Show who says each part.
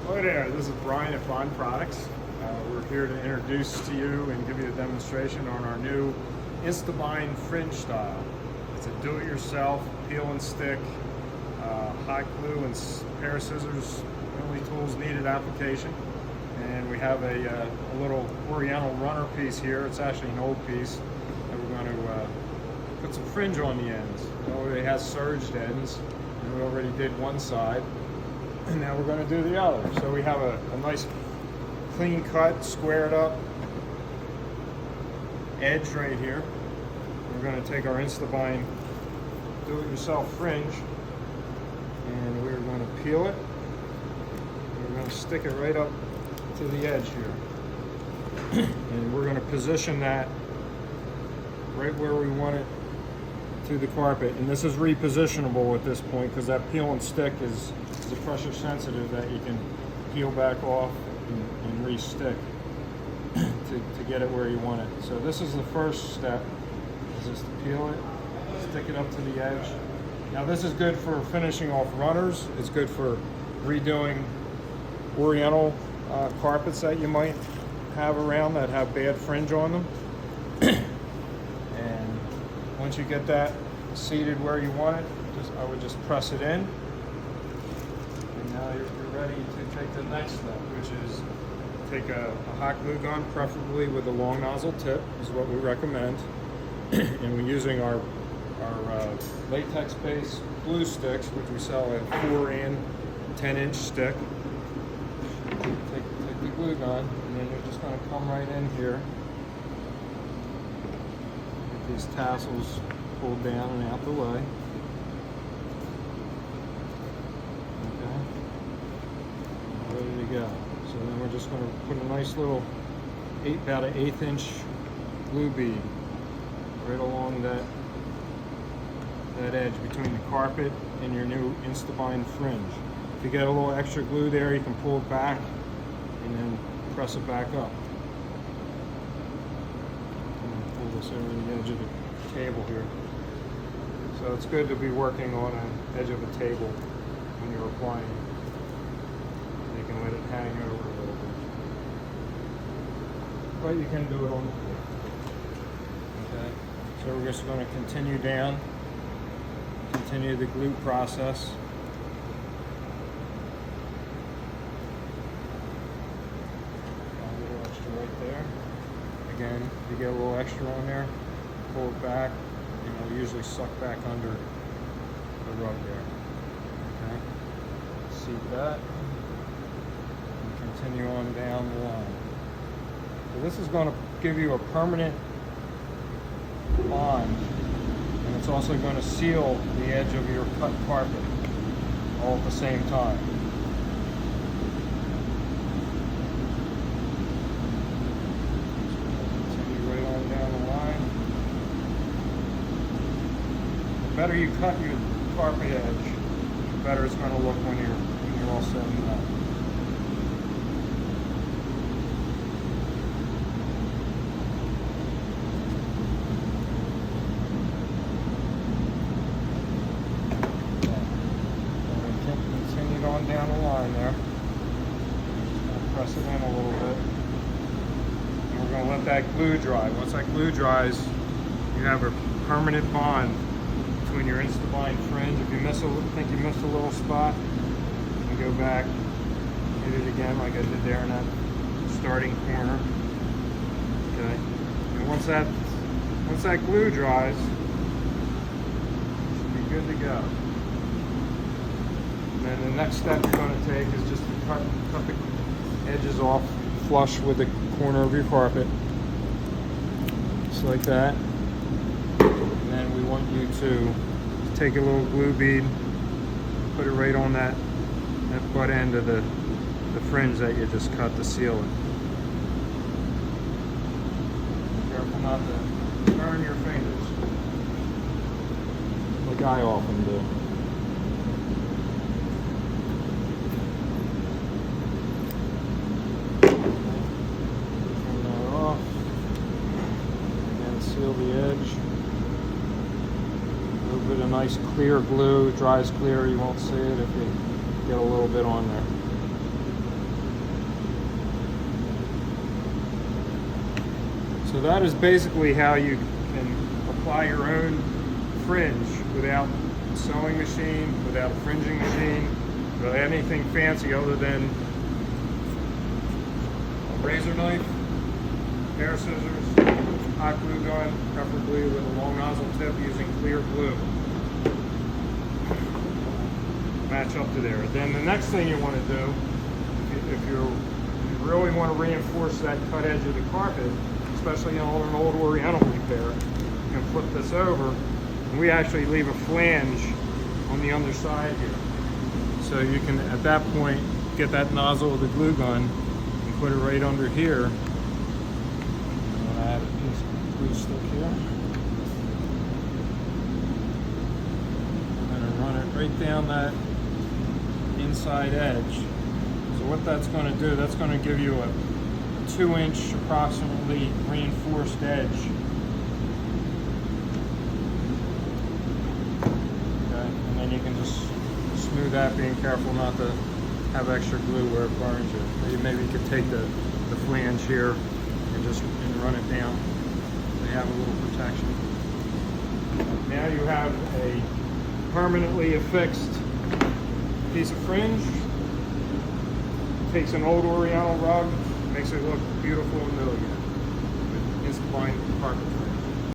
Speaker 1: Hi there, this is Brian at Bond Products. We're here to introduce to you and give you a demonstration on our new Instabind Fringe Style. It's a do-it-yourself, peel and stick, hot glue and pair of scissors, only tools needed application. And we have a little Oriental runner piece here. It's actually an old piece that we're going to put some fringe on the ends. It already has surged ends, and we already did one side. And now we're going to do the other. So we have a nice clean cut, squared up edge right here. We're going to take our Instabind do-it-yourself fringe and we're going to peel it. We're going to stick it right up to the edge here. And we're going to position that right where we want it to the carpet. And this is repositionable at this point because that peel and stick is a pressure sensitive that you can peel back off and re-stick to get it where you want it. So this is the first step, is just to peel it, stick it up to the edge. Now this is good for finishing off runners. It's good for redoing Oriental carpets that you might have around that have bad fringe on them. And once you get that seated where you want it, I would just press it in. Now you're ready to take the next step, which is take a hot glue gun, preferably with a long nozzle tip, is what we recommend. And we're using our latex-based glue sticks, which we sell at 4 and 10-inch stick. Take the glue gun, and then you're just going to come right in here. Get these tassels pulled down and out the way. Ready to go. So then we're just going to put a nice little about an 1/8 inch glue bead right along that edge between the carpet and your new Instabind fringe. If you get a little extra glue there, you can pull it back and then press it back up. And pull this over the edge of the table here. So it's good to be working on an edge of a table when you're applying it. You can let it hang over a little bit. But you can do it on the floor. Okay. So we're just going to continue down, continue the glue process. A little extra right there. Again, if you get a little extra on there, pull it back, and it'll usually suck back under the rug there. Okay. See that? Continue on down the line. So this is going to give you a permanent bond, and it's also going to seal the edge of your cut carpet all at the same time. Continue right on down the line. The better you cut your carpet edge, the better it's going to look when you're all set and done. On down the line there. Press it in a little bit. And we're going to let that glue dry. Once that glue dries, you have a permanent bond between your Instabind fringe. If you think you missed a little spot, you go back, hit it again like I did there in that starting corner. Okay. And once that glue dries, you should be good to go. And the next step you're going to take is just to cut the edges off flush with the corner of your carpet. Just like that. And then we want you to take a little glue bead, put it right on that butt end of the fringe that you just cut to seal it. Be careful not to burn your fingers, like I often do. Seal the edge. A little bit of nice clear glue. It dries clear, you won't see it if you get a little bit on there. So that is basically how you can apply your own fringe without a sewing machine, without a fringing machine, without anything fancy other than a razor knife, pair of scissors, hot glue gun, preferably with a long nozzle tip using clear glue. Match up to there. Then the next thing you want to do, if you really want to reinforce that cut edge of the carpet, especially on an old Oriental repair, you can flip this over, and we actually leave a flange on the underside here. So you can, at that point, get that nozzle of the glue gun and put it right under here. I'm going to add a piece of glue stick here. I'm going to run it right down that inside edge. So what that's going to do, that's going to give you a 2-inch approximately reinforced edge. Okay, and then you can just smooth that, being careful not to have extra glue where it burns you. Maybe you could take the flange here and just run it down. They have a little protection. Now you have a permanently affixed piece of fringe. Takes an old Oriental rug, makes it look beautiful and new again. With Instabind carpet fringe.